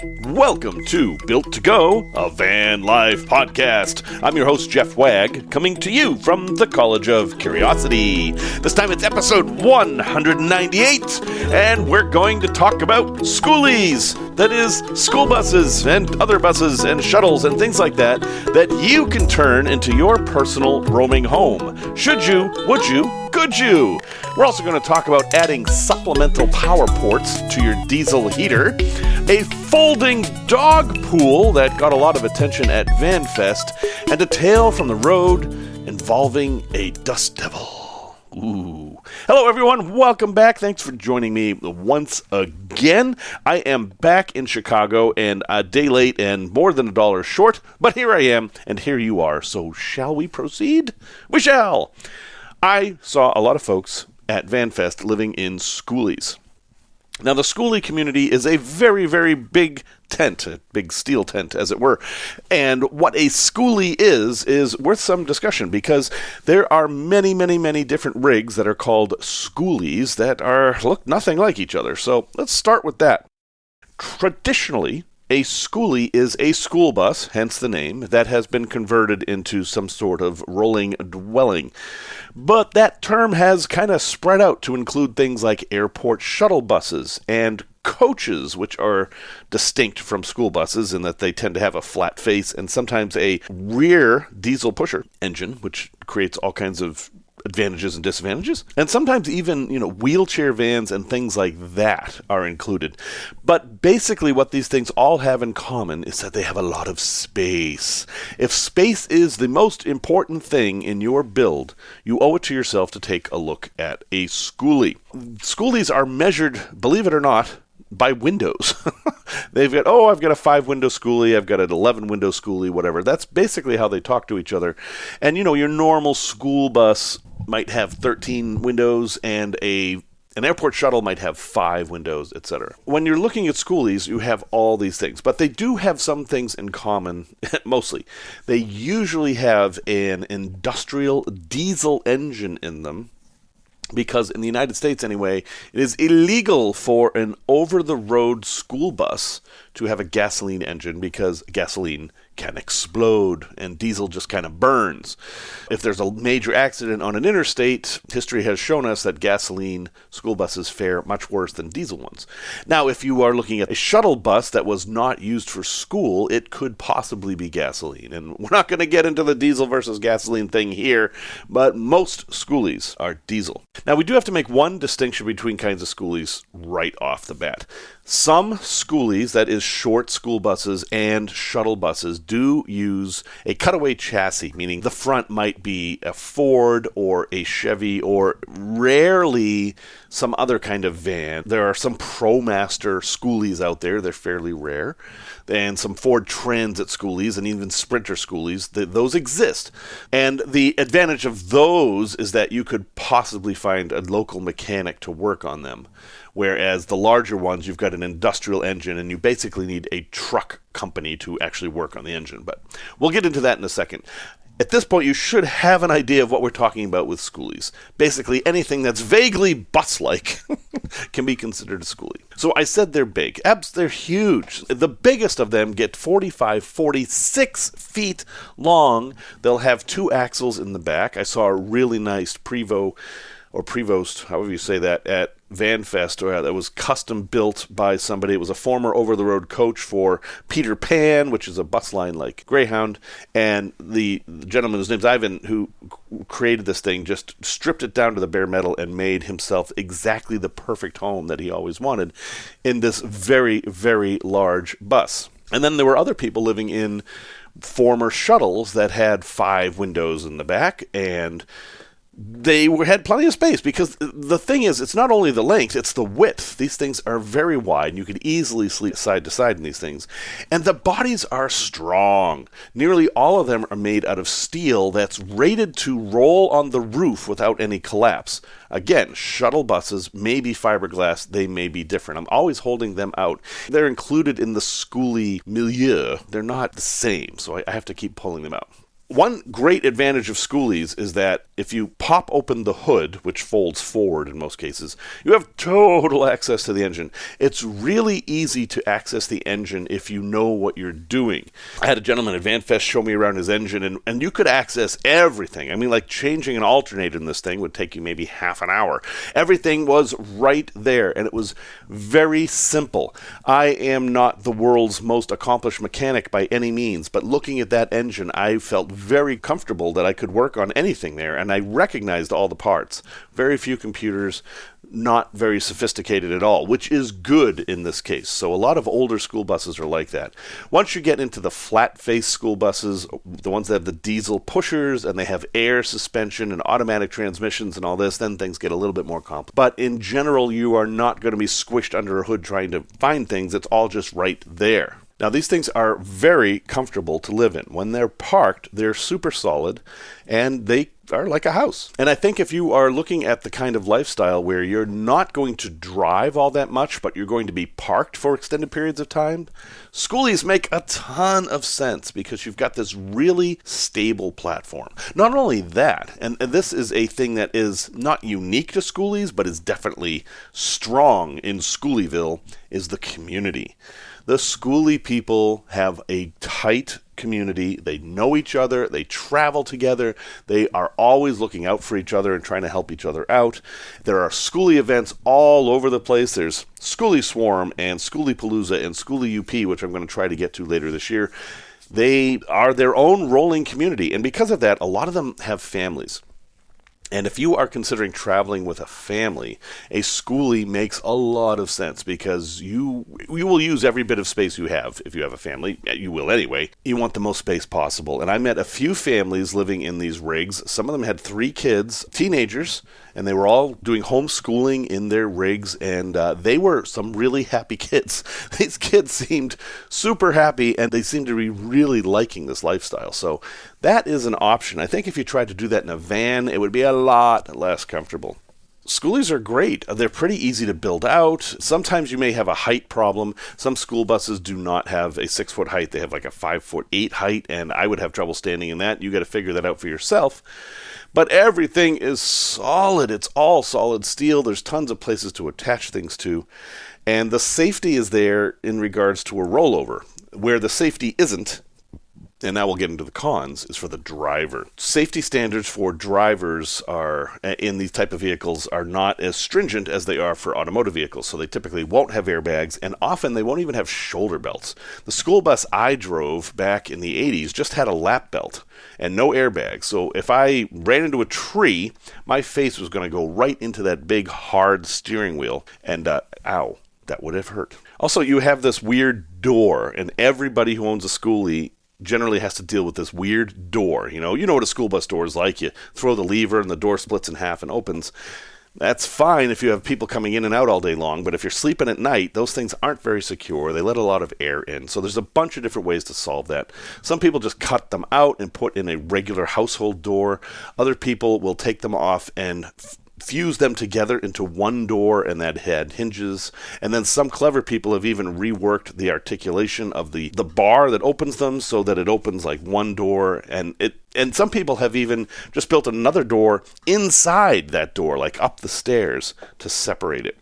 Welcome to Built to Go, a van life podcast. I'm your host, Jeff Wagg, coming to you from the College of Curiosity. This time it's episode 198, and we're going to talk about Skoolies. That is, school buses and other buses and shuttles and things like that you can turn into your personal roaming home. Should you, would you, could you? We're also going to talk about adding supplemental power ports to your diesel heater, a folding dog pool that got a lot of attention at VanFest, and a tale from the road involving a dust devil. Ooh. Hello everyone, welcome back. Thanks for joining me once again. I am back in Chicago and a day late and more than $1 short, but here I am and here you are. So shall we proceed? We shall. I saw a lot of folks at VanFest living in Skoolies. Now, the Skoolie community is a very, very big tent, a big steel tent, as it were. And what a Skoolie is worth some discussion because there are many, many, many different rigs that are called Skoolies that look nothing like each other. So let's start with that. Traditionally, a Skoolie is a school bus, hence the name, that has been converted into some sort of rolling dwelling. But that term has kind of spread out to include things like airport shuttle buses and coaches, which are distinct from school buses in that they tend to have a flat face and sometimes a rear diesel pusher engine, which creates all kinds of advantages and disadvantages, and sometimes even, wheelchair vans and things like that are included. But basically what these things all have in common is that they have a lot of space. If space is the most important thing in your build, you owe it to yourself to take a look at a Skoolie. Skoolies are measured, believe it or not, by windows. I've got a 5-window Skoolie, I've got an 11-window Skoolie, whatever. That's basically how they talk to each other. And, your normal school bus might have 13 windows and an airport shuttle might have 5 windows, etc. When you're looking at Skoolies, you have all these things, but they do have some things in common, mostly. They usually have an industrial diesel engine in them, because in the United States anyway, it is illegal for an over-the-road school bus to have a gasoline engine because gasoline can explode and diesel just kind of burns. If there's a major accident on an interstate, history has shown us that gasoline school buses fare much worse than diesel ones. Now, if you are looking at a shuttle bus that was not used for school, it could possibly be gasoline. And we're not going to get into the diesel versus gasoline thing here, but most Skoolies are diesel. Now, we do have to make one distinction between kinds of Skoolies right off the bat. Some Skoolies, that is short school buses and shuttle buses, do use a cutaway chassis, meaning the front might be a Ford or a Chevy or rarely some other kind of van. There are some ProMaster Skoolies out there. They're fairly rare. And some Ford Transit Skoolies and even Sprinter Skoolies. Those exist. And the advantage of those is that you could possibly find a local mechanic to work on them. Whereas the larger ones, you've got an industrial engine and you basically need a truck company to actually work on the engine. But we'll get into that in a second. At this point, you should have an idea of what we're talking about with Skoolies. Basically, anything that's vaguely bus-like can be considered a Skoolie. So I said they're big. They're huge. The biggest of them get 46 feet long. They'll have 2 axles in the back. I saw a really nice Prevost, however you say that, at VanFest that was custom built by somebody. It was a former over-the-road coach for Peter Pan, which is a bus line like Greyhound, and the gentleman whose name's Ivan, who created this thing, just stripped it down to the bare metal and made himself exactly the perfect home that he always wanted in this very, very large bus. And then there were other people living in former shuttles that had 5 windows in the back, and they had plenty of space because the thing is, it's not only the length, it's the width. These things are very wide, and you could easily sleep side to side in these things. And the bodies are strong. Nearly all of them are made out of steel that's rated to roll on the roof without any collapse. Again, shuttle buses may be fiberglass, they may be different. I'm always holding them out. They're included in the Skoolie milieu. They're not the same, so I have to keep pulling them out. One great advantage of Skoolies is that if you pop open the hood, which folds forward in most cases, you have total access to the engine. It's really easy to access the engine if you know what you're doing. I had a gentleman at VanFest show me around his engine, and you could access everything. I mean, like changing an alternator in this thing would take you maybe half an hour. Everything was right there, and it was very simple. I am not the world's most accomplished mechanic by any means, but looking at that engine, I felt very comfortable that I could work on anything there, and I recognized all the parts. Very few computers, not very sophisticated at all, which is good in this case. So a lot of older school buses are like that. Once you get into the flat-face school buses, the ones that have the diesel pushers and they have air suspension and automatic transmissions and all this, then things get a little bit more complex. But in general, you are not going to be squished under a hood trying to find things. It's all just right there. Now, these things are very comfortable to live in. When they're parked, they're super solid, and they are like a house. And I think if you are looking at the kind of lifestyle where you're not going to drive all that much, but you're going to be parked for extended periods of time, Skoolies make a ton of sense because you've got this really stable platform. Not only that, and this is a thing that is not unique to Skoolies, but is definitely strong in Skoolieville, is the community. The Skoolie people have a tight community. They know each other. They travel together. They are always looking out for each other and trying to help each other out. There are Skoolie events all over the place. There's Skoolie Swarm and Skoolie Palooza and Skoolie UP, which I'm going to try to get to later this year. They are their own rolling community, and because of that, a lot of them have families. And if you are considering traveling with a family, a Skoolie makes a lot of sense because you will use every bit of space you have. If you have a family, you will anyway. You want the most space possible. And I met a few families living in these rigs. Some of them had 3 kids, teenagers, and they were all doing homeschooling in their rigs, and they were some really happy kids. These kids seemed super happy, and they seemed to be really liking this lifestyle. So that is an option. I think if you tried to do that in a van, it would be a lot less comfortable. Skoolies are great. They're pretty easy to build out. Sometimes you may have a height problem. Some school buses do not have a 6-foot height. They have like a 5'8" height, and I would have trouble standing in that. You got to figure that out for yourself. But everything is solid. It's all solid steel. There's tons of places to attach things to. And the safety is there in regards to a rollover. Where the safety isn't, and now we'll get into the cons, is for the driver. Safety standards for drivers are in these type of vehicles are not as stringent as they are for automotive vehicles. So they typically won't have airbags, and often they won't even have shoulder belts. The school bus I drove back in the 80s just had a lap belt and no airbags. So if I ran into a tree, my face was going to go right into that big, hard steering wheel, and ow, that would have hurt. Also, you have this weird door, and everybody who owns a Skoolie generally has to deal with this weird door. You know what a school bus door is like. You throw the lever and the door splits in half and opens. That's fine if you have people coming in and out all day long, but if you're sleeping at night, those things aren't very secure. They let a lot of air in. So there's a bunch of different ways to solve that. Some people just cut them out and put in a regular household door. Other people will take them off and fuse them together into one door, and that had hinges. And then some clever people have even reworked the articulation of the bar that opens them so that it opens like one door, and some people have even just built another door inside that door, like up the stairs, to separate it.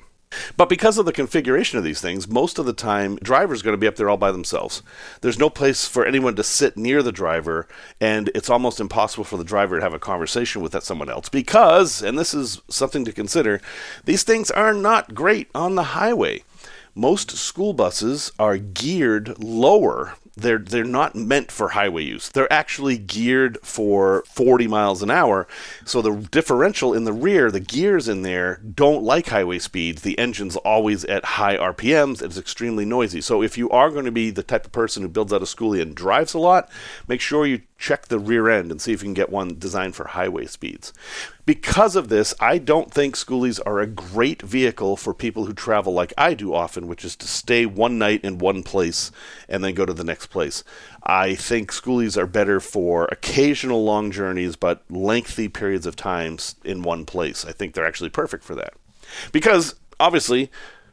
But because of the configuration of these things, most of the time, driver's going to be up there all by themselves. There's no place for anyone to sit near the driver, and it's almost impossible for the driver to have a conversation with that someone else because, and this is something to consider, these things are not great on the highway. Most school buses are geared lower. They're not meant for highway use. They're actually geared for 40 miles an hour. So the differential in the rear, the gears in there, don't like highway speeds. The engine's always at high RPMs. It's extremely noisy. So if you are going to be the type of person who builds out a Skoolie and drives a lot, make sure you check the rear end and see if you can get one designed for highway speeds. Because of this, I don't think Skoolies are a great vehicle for people who travel like I do often, which is to stay one night in one place and then go to the next place. I think Skoolies are better for occasional long journeys, but lengthy periods of time in one place. I think they're actually perfect for that. Because, obviously,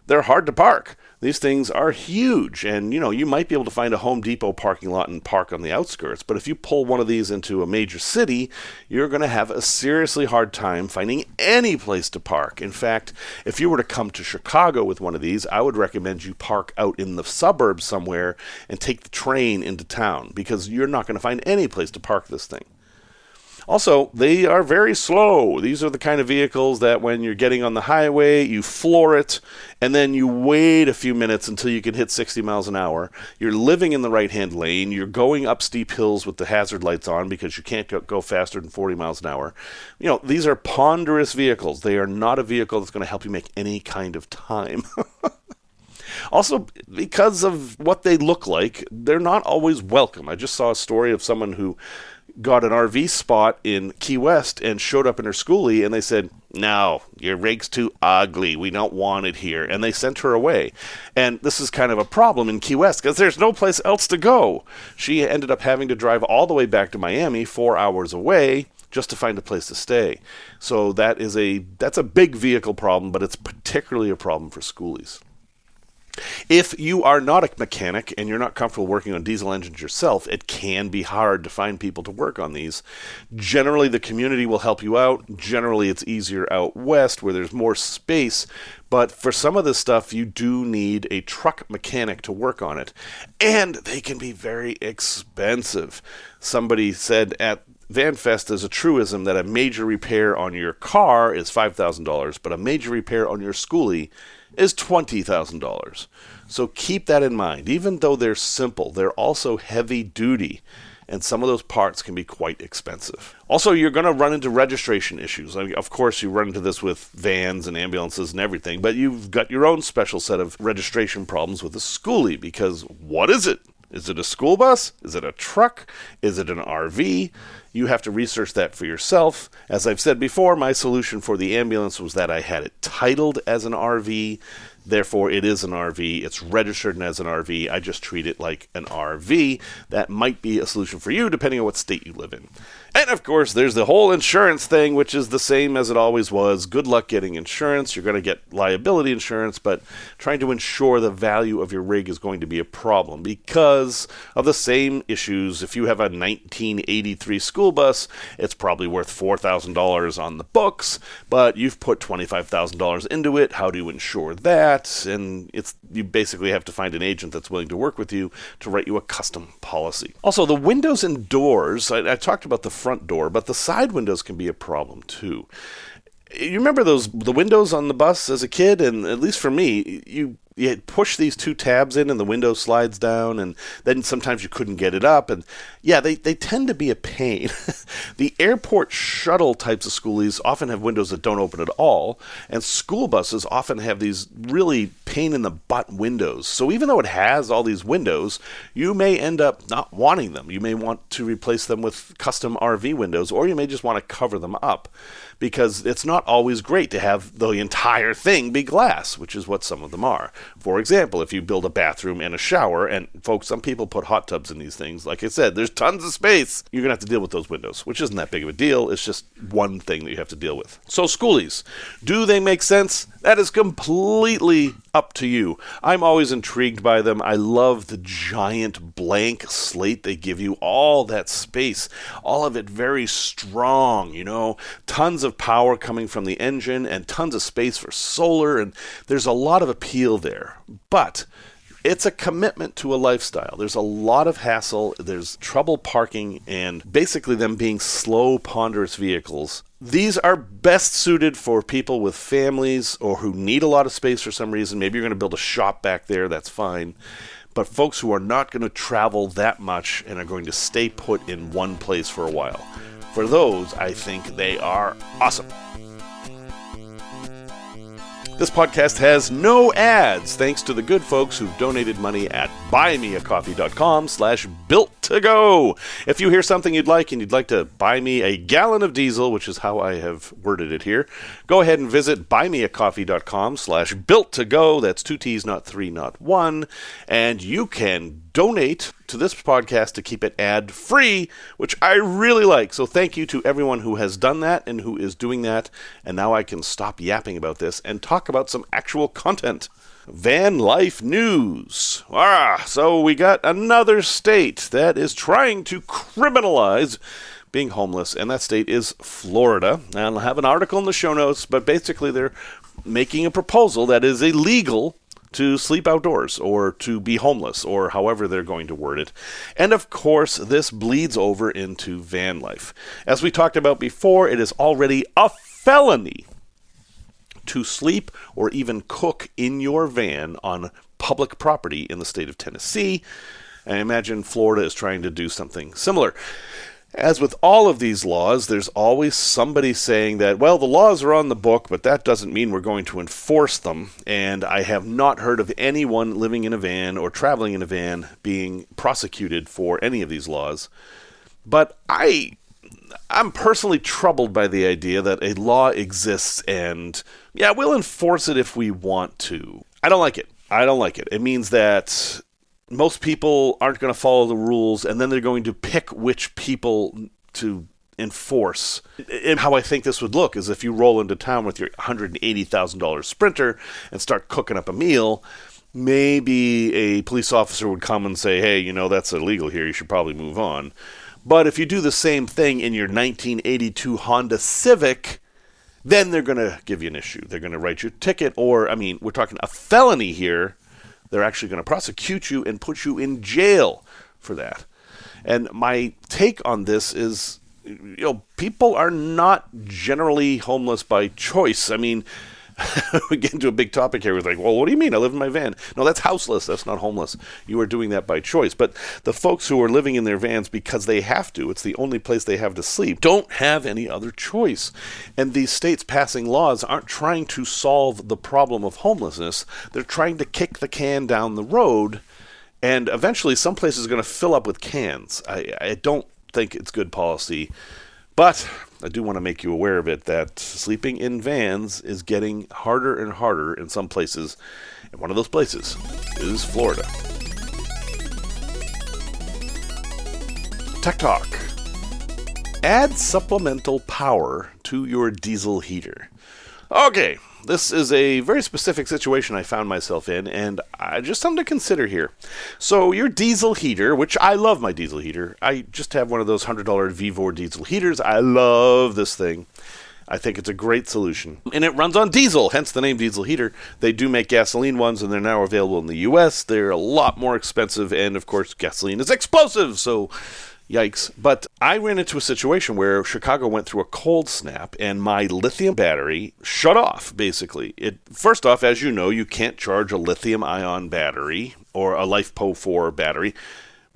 they're hard to park. These things are huge, and you might be able to find a Home Depot parking lot and park on the outskirts, but if you pull one of these into a major city, you're going to have a seriously hard time finding any place to park. In fact, if you were to come to Chicago with one of these, I would recommend you park out in the suburbs somewhere and take the train into town, because you're not going to find any place to park this thing. Also, they are very slow. These are the kind of vehicles that when you're getting on the highway, you floor it, and then you wait a few minutes until you can hit 60 miles an hour. You're living in the right-hand lane. You're going up steep hills with the hazard lights on because you can't go faster than 40 miles an hour. These are ponderous vehicles. They are not a vehicle that's going to help you make any kind of time. Also, because of what they look like, they're not always welcome. I just saw a story of someone who got an RV spot in Key West and showed up in her Skoolie, and they said, "No, your rig's too ugly. We don't want it here." And they sent her away. And this is kind of a problem in Key West because there's no place else to go. She ended up having to drive all the way back to Miami, 4 hours away, just to find a place to stay. So that's a big vehicle problem, but it's particularly a problem for Skoolies. If you are not a mechanic and you're not comfortable working on diesel engines yourself, it can be hard to find people to work on these. Generally, the community will help you out. Generally, it's easier out west where there's more space. But for some of this stuff, you do need a truck mechanic to work on it. And they can be very expensive. Somebody said at VanFest, there's a truism that a major repair on your car is $5,000, but a major repair on your Skoolie is $20,000. So keep that in mind. Even though they're simple, they're also heavy duty, and some of those parts can be quite expensive. Also, you're going to run into registration issues. I mean, of course, you run into this with vans and ambulances and everything, but you've got your own special set of registration problems with a Skoolie, because what is it? Is it a school bus? Is it a truck? Is it an RV? You have to research that for yourself. As I've said before, my solution for the ambulance was that I had it titled as an RV. Therefore, it is an RV. It's registered as an RV. I just treat it like an RV. That might be a solution for you, depending on what state you live in. And, of course, there's the whole insurance thing, which is the same as it always was. Good luck getting insurance. You're going to get liability insurance, but trying to ensure the value of your rig is going to be a problem because of the same issues. If you have a 1983 school bus, it's probably worth $4,000 on the books, but you've put $25,000 into it. How do you insure that? And you basically have to find an agent that's willing to work with you to write you a custom policy. Also, the windows and doors, I talked about the front door, but the side windows can be a problem too. You remember the windows on the bus as a kid? And at least for me, you push these two tabs in and the window slides down, and then sometimes you couldn't get it up. And yeah, they tend to be a pain. The airport shuttle types of Skoolies often have windows that don't open at all, and school buses often have these really pain-in-the-butt windows. So even though it has all these windows, you may end up not wanting them. You may want to replace them with custom RV windows, or you may just want to cover them up, because it's not always great to have the entire thing be glass, which is what some of them are. For example, if you build a bathroom and a shower, and folks, some people put hot tubs in these things. Like I said, there's tons of space. You're going to have to deal with those windows, which isn't that big of a deal. It's just one thing that you have to deal with. So Skoolies, do they make sense? That is completely up to you. I'm always intrigued by them. I love the giant blank slate they give you, all that space, all of it very strong, tons of power coming from the engine and tons of space for solar, and there's a lot of appeal there. But it's a commitment to a lifestyle. There's a lot of hassle, there's trouble parking, and basically them being slow, ponderous vehicles. These are best suited for people with families or who need a lot of space for some reason. Maybe you're going to build a shop back there, that's fine. But folks who are not going to travel that much and are going to stay put in one place for a while, for those, I think they are awesome. This podcast has no ads, thanks to the good folks who've donated money at buymeacoffee.com/built to go. If you hear something you'd like and you'd like to buy me a gallon of diesel, which is how I have worded it here, go ahead and visit buymeacoffee.com/built-to-go. That's 2 T's, not 3, not 1. And you can donate to this podcast to keep it ad-free, which I really like. So thank you to everyone who has done that and who is doing that. And now I can stop yapping about this and talk about some actual content. Van life news. So we got another state that is trying to criminalize being homeless, and that state is Florida. And I'll have an article in the show notes, but basically they're making a proposal that is illegal to sleep outdoors or to be homeless, or however they're going to word it. And of course, this bleeds over into van life. As we talked about before, it is already a felony to sleep or even cook in your van on public property in the state of Tennessee. I imagine Florida is trying to do something similar. As with all of these laws, there's always somebody saying that, well, the laws are on the book, but that doesn't mean we're going to enforce them. And I have not heard of anyone living in a van or traveling in a van being prosecuted for any of these laws. But I'm personally troubled by the idea that a law exists and, yeah, we'll enforce it if we want to. I don't like it. It means that most people aren't going to follow the rules, and then they're going to pick which people to enforce. And how I think this would look is if you roll into town with your $180,000 Sprinter and start cooking up a meal, maybe a police officer would come and say, hey, that's illegal here, you should probably move on. But if you do the same thing in your 1982 Honda Civic, then they're going to give you an issue. They're going to write you a ticket, or, we're talking a felony here. They're actually going to prosecute you and put you in jail for that. And my take on this is, people are not generally homeless by choice. We get into a big topic here. We're like, well, what do you mean? I live in my van. No, that's houseless. That's not homeless. You are doing that by choice. But the folks who are living in their vans because they have to, it's the only place they have to sleep, don't have any other choice. And these states passing laws aren't trying to solve the problem of homelessness. They're trying to kick the can down the road, and eventually some places are going to fill up with cans. I don't think it's good policy. But I do want to make you aware of it, that sleeping in vans is getting harder and harder in some places. And one of those places is Florida. Tech Talk. Add supplemental power to your diesel heater. Okay, this is a very specific situation I found myself in, and just something to consider here. So your diesel heater, which I love my diesel heater. I just have one of those $100 V-Hanvr diesel heaters. I love this thing. I think it's a great solution. And it runs on diesel, hence the name diesel heater. They do make gasoline ones, and they're now available in the U.S. They're a lot more expensive, and of course, gasoline is explosive, so yikes. But I ran into a situation where Chicago went through a cold snap and my lithium battery shut off, basically. First off, as you know, you can't charge a lithium-ion battery or a LiFePO4 battery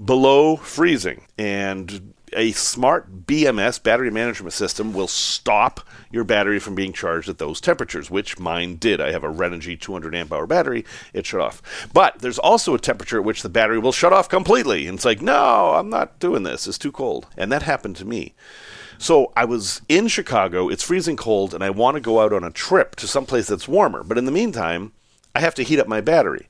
below freezing. And a smart BMS, battery management system, will stop your battery from being charged at those temperatures, which mine did. I have a Renogy 200 amp hour battery. It shut off. But there's also a temperature at which the battery will shut off completely. And it's like, no, I'm not doing this. It's too cold. And that happened to me. So I was in Chicago. It's freezing cold, and I want to go out on a trip to someplace that's warmer. But in the meantime, I have to heat up my battery.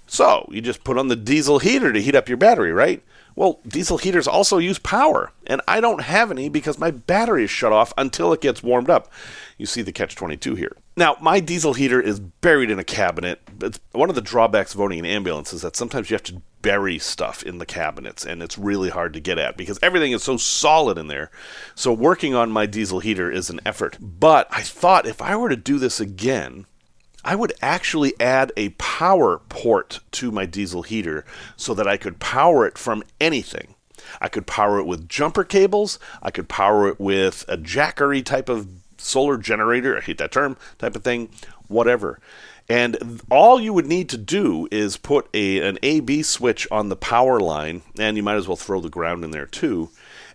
So you just put on the diesel heater to heat up your battery, right? Well, diesel heaters also use power, and I don't have any because my battery is shut off until it gets warmed up. You see the catch-22 here. Now, my diesel heater is buried in a cabinet. It's one of the drawbacks of owning an ambulance is that sometimes you have to bury stuff in the cabinets, and it's really hard to get at because everything is so solid in there. So working on my diesel heater is an effort. But I thought if I were to do this again, I would actually add a power port to my diesel heater so that I could power it from anything. I could power it with jumper cables. I could power it with a Jackery type of solar generator. I hate that term, type of thing, whatever. And all you would need to do is put an A-B switch on the power line, and you might as well throw the ground in there too.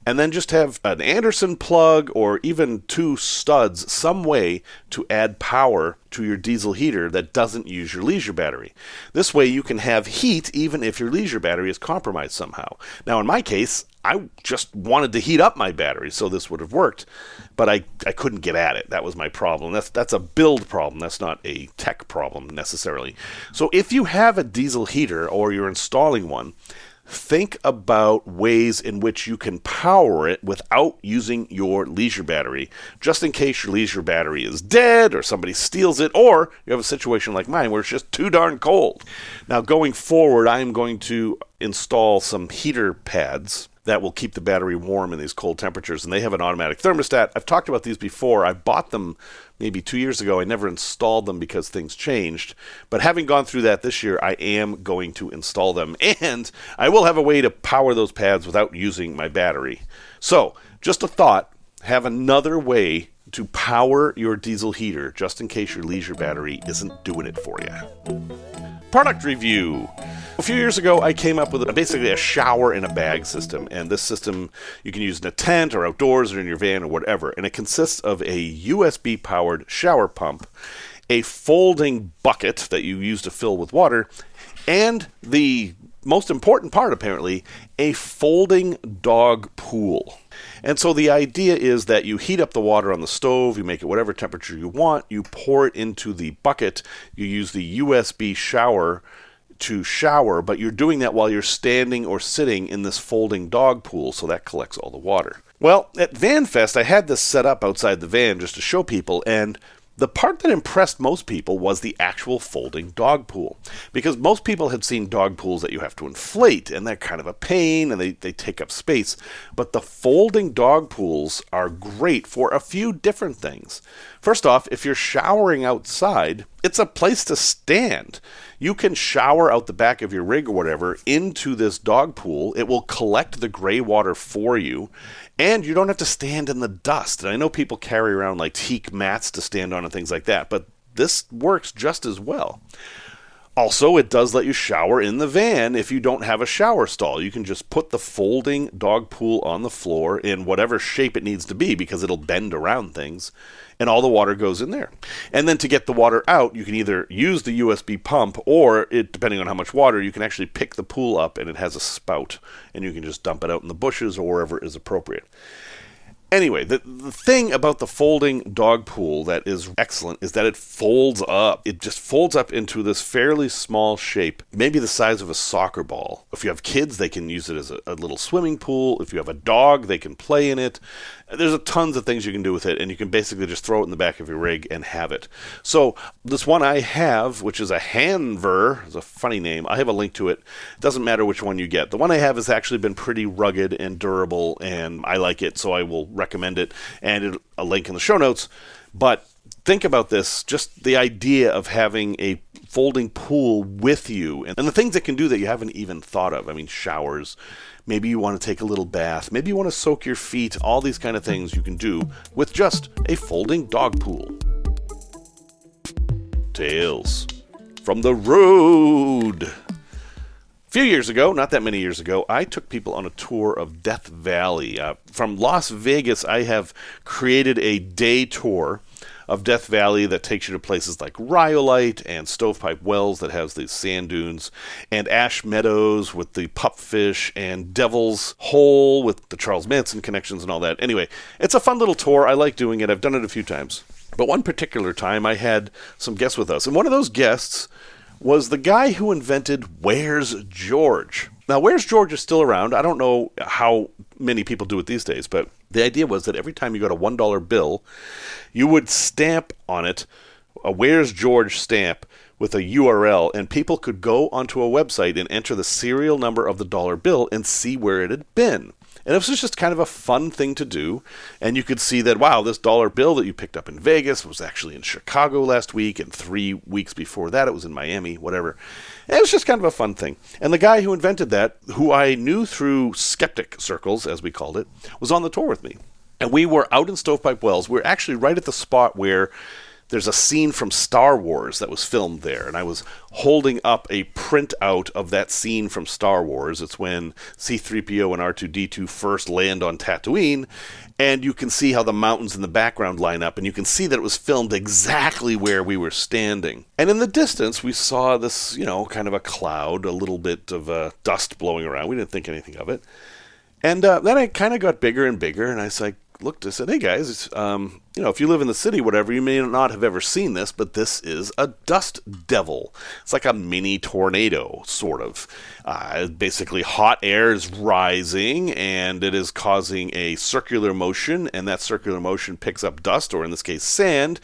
and then just have an Anderson plug or even 2 studs, some way to add power to your diesel heater that doesn't use your leisure battery. This way you can have heat even if your leisure battery is compromised somehow. Now in my case, I just wanted to heat up my battery, so this would have worked, but I couldn't get at it. That was my problem. That's a build problem. That's not a tech problem necessarily. So if you have a diesel heater or you're installing one, think about ways in which you can power it without using your leisure battery, just in case your leisure battery is dead or somebody steals it, or you have a situation like mine where it's just too darn cold. Now going forward, I'm going to install some heater pads that will keep the battery warm in these cold temperatures, and they have an automatic thermostat. I've talked about these before. I bought them maybe 2 years ago. I never installed them because things changed, but having gone through that this year, I am going to install them, and I will have a way to power those pads without using my battery. So, just a thought, have another way to power your diesel heater just in case your leisure battery isn't doing it for you. Product review. A few years ago, I came up with basically a shower in a bag system, and this system you can use in a tent or outdoors or in your van or whatever, and it consists of a USB-powered shower pump, a folding bucket that you use to fill with water, and the most important part, apparently, a folding dog pool. And so the idea is that you heat up the water on the stove, you make it whatever temperature you want, you pour it into the bucket, you use the USB shower to shower, but you're doing that while you're standing or sitting in this folding dog pool, so that collects all the water. Well, at VanFest, I had this set up outside the van just to show people, and the part that impressed most people was the actual folding dog pool, because most people had seen dog pools that you have to inflate, and they're kind of a pain, and they take up space. But the folding dog pools are great for a few different things. First off, if you're showering outside, it's a place to stand. You can shower out the back of your rig or whatever into this dog pool. It will collect the gray water for you, and you don't have to stand in the dust. And I know people carry around like teak mats to stand on and things like that, but this works just as well. Also, it does let you shower in the van if you don't have a shower stall. You can just put the folding dog pool on the floor in whatever shape it needs to be, because it'll bend around things, and all the water goes in there. And then to get the water out, you can either use the USB pump, or depending on how much water, you can actually pick the pool up, and it has a spout, and you can just dump it out in the bushes or wherever is appropriate. Anyway, the thing about the folding dog pool that is excellent is that it folds up. It just folds up into this fairly small shape, maybe the size of a soccer ball. If you have kids, they can use it as a little swimming pool. If you have a dog, they can play in it. There's tons of things you can do with it, and you can basically just throw it in the back of your rig and have it. So this one I have, which is a V-Hanvr, is a funny name. I have a link to it. It doesn't matter which one you get. The one I have has actually been pretty rugged and durable, and I like it, so I will recommend it, and a link in the show notes. But think about this, just the idea of having a folding pool with you, and the things it can do that you haven't even thought of. I mean, showers. Maybe you want to take a little bath. Maybe you want to soak your feet. All these kind of things you can do with just a folding dog pool. Tales from the road. A few years ago, not that many years ago, I took people on a tour of Death Valley. From Las Vegas, I have created a day tour of Death Valley that takes you to places like Rhyolite and Stovepipe Wells that has these sand dunes, and Ash Meadows with the pupfish, and Devil's Hole with the Charles Manson connections and all that. Anyway, it's a fun little tour. I like doing it. I've done it a few times. But one particular time I had some guests with us, and one of those guests was the guy who invented Where's George? Now, Where's George is still around. I don't know how many people do it these days, but the idea was that every time you got a $1 bill, you would stamp on it a Where's George stamp with a URL, and people could go onto a website and enter the serial number of the dollar bill and see where it had been. And it was just kind of a fun thing to do. And you could see that, wow, this dollar bill that you picked up in Vegas was actually in Chicago last week, and 3 weeks before that it was in Miami, whatever. And it was just kind of a fun thing. And the guy who invented that, who I knew through skeptic circles, as we called it, was on the tour with me. And we were out in Stovepipe Wells. We were actually right at the spot where there's a scene from Star Wars that was filmed there, and I was holding up a printout of that scene from Star Wars. It's when C-3PO and R2-D2 first land on Tatooine, and you can see how the mountains in the background line up, and you can see that it was filmed exactly where we were standing. And in the distance, we saw this, kind of a cloud, a little bit of dust blowing around. We didn't think anything of it. And then it kind of got bigger and bigger, and I said, hey guys, if you live in the city, whatever, you may not have ever seen this, but this is a dust devil. It's like a mini tornado, sort of. Basically, hot air is rising, and it is causing a circular motion, and that circular motion picks up dust, or in this case, sand,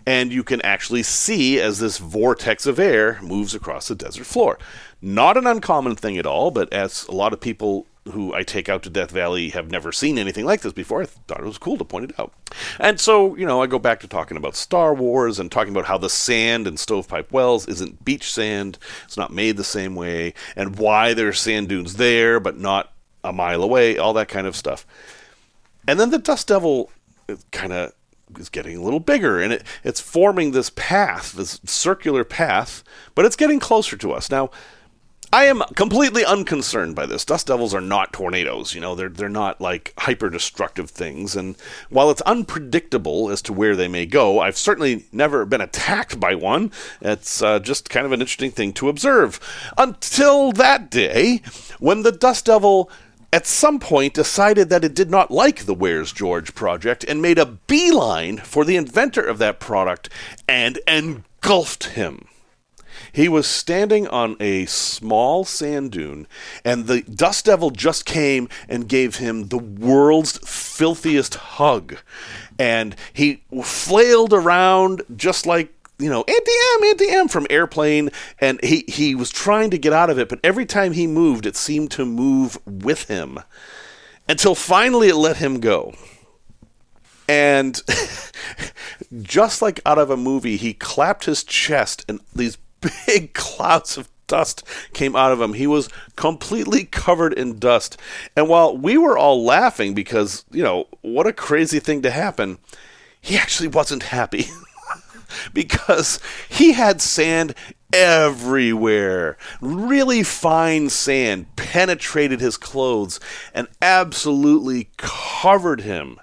and you can actually see as this vortex of air moves across the desert floor. Not an uncommon thing at all, but as a lot of people who I take out to Death Valley have never seen anything like this before, I thought it was cool to point it out. And so, I go back to talking about Star Wars and talking about how the sand in Stovepipe Wells isn't beach sand, it's not made the same way, and why there are sand dunes there but not a mile away, all that kind of stuff. And then the Dust Devil kind of is getting a little bigger, and it's forming this path, this circular path, but it's getting closer to us. Now, I am completely unconcerned by this. Dust devils are not tornadoes, they're not like hyper-destructive things, and while it's unpredictable as to where they may go, I've certainly never been attacked by one. It's just kind of an interesting thing to observe. Until that day, when the Dust Devil at some point decided that it did not like the Where's George project and made a beeline for the inventor of that product and engulfed him. He was standing on a small sand dune, and the Dust Devil just came and gave him the world's filthiest hug. And he flailed around just like, anti-am from Airplane, and he was trying to get out of it, but every time he moved, it seemed to move with him. Until finally it let him go. And just like out of a movie, he clapped his chest, and these big clouds of dust came out of him. He was completely covered in dust. And while we were all laughing because, what a crazy thing to happen, he actually wasn't happy. Because he had sand everywhere. Really fine sand penetrated his clothes and absolutely covered him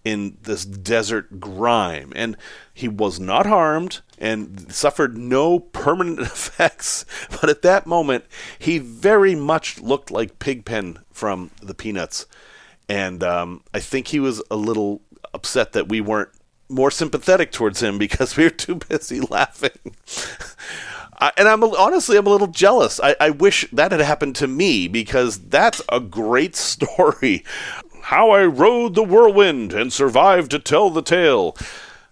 in this desert grime. And he was not harmed and suffered no permanent effects. But at that moment, he very much looked like Pigpen from the Peanuts. And I think he was a little upset that we weren't more sympathetic towards him because we were too busy laughing. And I'm a little jealous. I wish that had happened to me because that's a great story. How I rode the whirlwind and survived to tell the tale.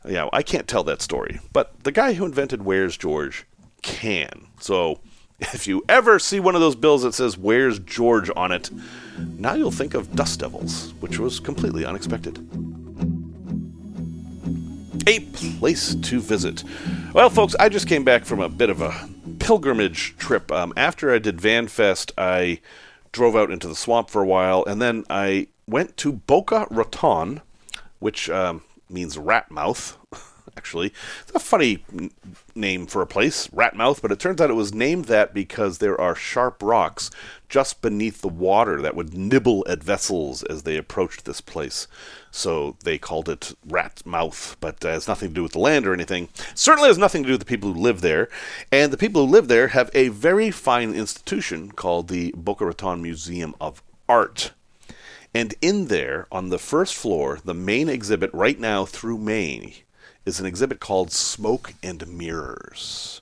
Yeah, I can't tell that story, but the guy who invented Where's George can. So if you ever see one of those bills that says Where's George on it, now you'll think of Dust Devils, which was completely unexpected. A place to visit. Well, folks, I just came back from a bit of a pilgrimage trip. After I did Van Fest, I drove out into the swamp for a while, and then I went to Boca Raton, which means rat mouth, actually. It's a funny name for a place, rat mouth, but it turns out it was named that because there are sharp rocks just beneath the water that would nibble at vessels as they approached this place. So they called it rat mouth, but it has nothing to do with the land or anything. Certainly has nothing to do with the people who live there. And the people who live there have a very fine institution called the Boca Raton Museum of Art. And in there, on the first floor, the main exhibit right now through May is an exhibit called Smoke and Mirrors.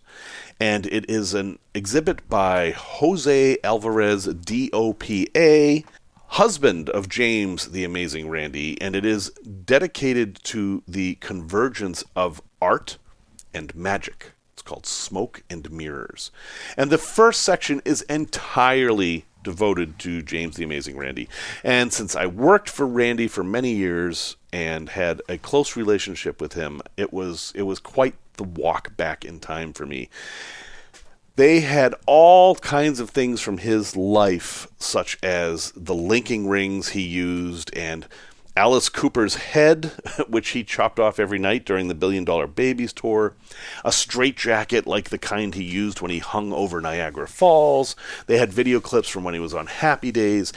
And it is an exhibit by Jose Alvarez, DOPA, husband of James the Amazing Randy, and it is dedicated to the convergence of art and magic. It's called Smoke and Mirrors. And the first section is entirely devoted to James the Amazing Randy. And since I worked for Randy for many years and had a close relationship with him, it was quite the walk back in time for me. They had all kinds of things from his life, such as the linking rings he used and Alice Cooper's head, which he chopped off every night during the $1 Billion Babies tour, a straitjacket like the kind he used when he hung over Niagara Falls. They had video clips from when he was on Happy Days,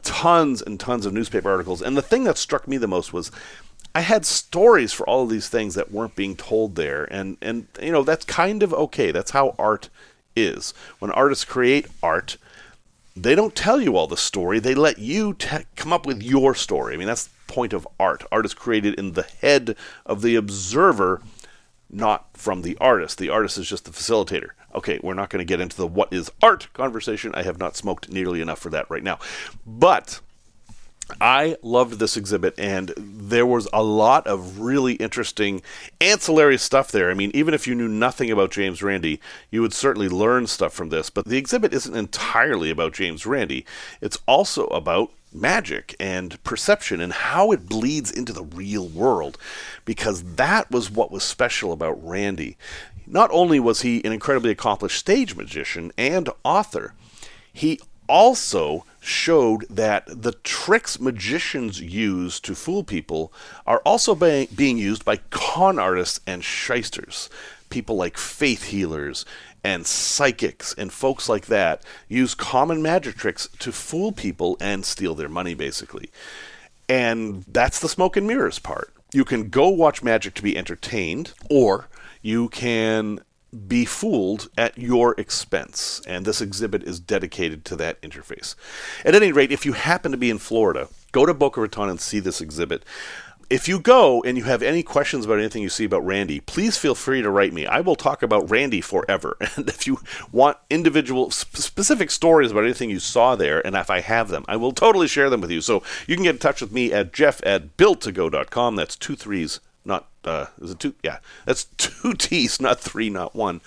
tons and tons of newspaper articles. And the thing that struck me the most was I had stories for all of these things that weren't being told there. And you know, that's kind of okay. That's how art is. When artists create art, they don't tell you all the story. They let you come up with your story. I mean, that's the point of art. Art is created in the head of the observer, not from the artist. The artist is just the facilitator. Okay, we're not going to get into the what is art conversation. I have not smoked nearly enough for that right now. But I loved this exhibit, and there was a lot of really interesting ancillary stuff there. I mean, even if you knew nothing about James Randi, you would certainly learn stuff from this. But the exhibit isn't entirely about James Randi. It's also about magic and perception and how it bleeds into the real world, because that was what was special about Randi. Not only was he an incredibly accomplished stage magician and author, he also showed that the tricks magicians use to fool people are also being used by con artists and shysters. People like faith healers and psychics and folks like that use common magic tricks to fool people and steal their money, basically. And that's the smoke and mirrors part. You can go watch magic to be entertained, or you can be fooled at your expense. And this exhibit is dedicated to that interface. At any rate, if you happen to be in Florida, go to Boca Raton and see this exhibit. If you go and you have any questions about anything you see about Randi, please feel free to write me. I will talk about Randi forever. And if you want individual, specific stories about anything you saw there, and if I have them, I will totally share them with you. So you can get in touch with me at jeff@builttogo.com. That's 2 3s. Not, is it 2? Yeah, that's 2 T's, not 3, not 1.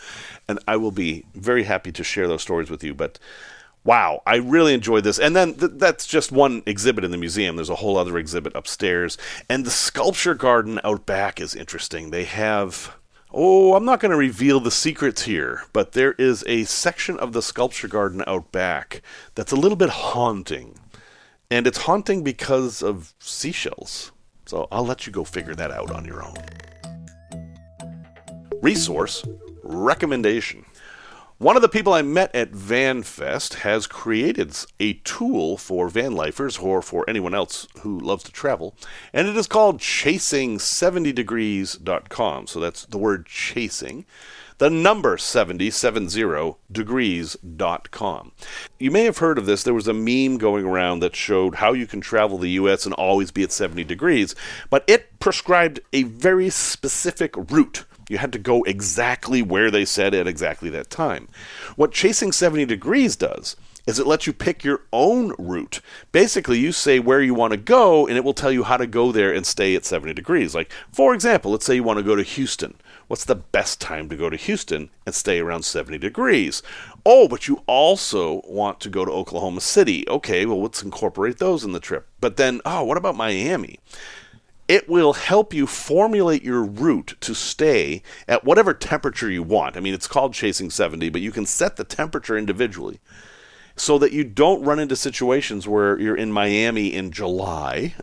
And I will be very happy to share those stories with you. But wow, I really enjoyed this. And then that's just one exhibit in the museum. There's a whole other exhibit upstairs. And the sculpture garden out back is interesting. They have, I'm not going to reveal the secrets here, but there is a section of the sculpture garden out back that's a little bit haunting. And it's haunting because of seashells. So I'll let you go figure that out on your own. Resource recommendation. One of the people I met at VanFest has created a tool for van lifers or for anyone else who loves to travel, and it is called chasing70degrees.com. So that's the word chasing, the number 70degrees.com. You may have heard of this. There was a meme going around that showed how you can travel the U.S. and always be at 70 degrees, but it prescribed a very specific route. You had to go exactly where they said at exactly that time. What Chasing 70 Degrees does is it lets you pick your own route. Basically, you say where you want to go, and it will tell you how to go there and stay at 70 degrees. Like, for example, let's say you want to go to Houston. What's the best time to go to Houston and stay around 70 degrees? Oh, but you also want to go to Oklahoma City. Okay, well, let's incorporate those in the trip. But then, what about Miami? It will help you formulate your route to stay at whatever temperature you want. I mean, it's called Chasing 70, but you can set the temperature individually so that you don't run into situations where you're in Miami in July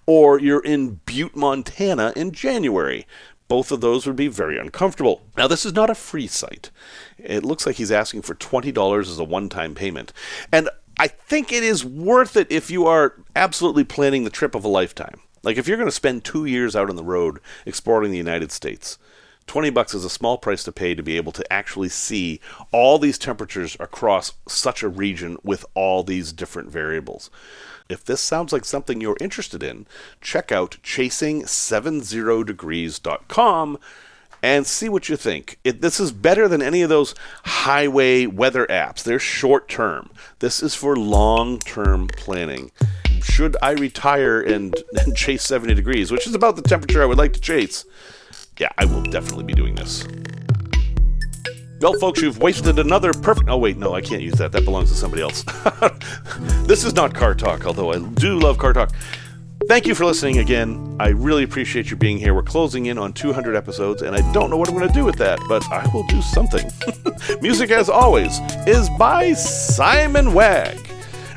or you're in Butte, Montana in January. Both of those would be very uncomfortable. Now, this is not a free site. It looks like he's asking for $20 as a one-time payment. And I think it is worth it if you are absolutely planning the trip of a lifetime. Like, if you're going to spend 2 years out on the road exploring the United States, $20 is a small price to pay to be able to actually see all these temperatures across such a region with all these different variables. If this sounds like something you're interested in, check out chasing70degrees.com and see what you think. This is better than any of those highway weather apps. They're short-term. This is for long-term planning. Should I retire and chase 70 degrees, which is about the temperature I would like to chase, yeah, I will definitely be doing this. Well, folks, you've wasted another perfect... Oh, wait, no, I can't use that. That belongs to somebody else. This is not Car Talk, although I do love Car Talk. Thank you for listening again. I really appreciate you being here. We're closing in on 200 episodes, and I don't know what I'm going to do with that, but I will do something. Music, as always, is by Simon Wagg.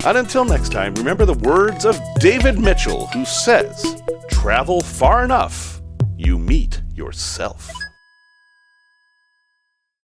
And until next time, remember the words of David Mitchell, who says, travel far enough, you meet yourself.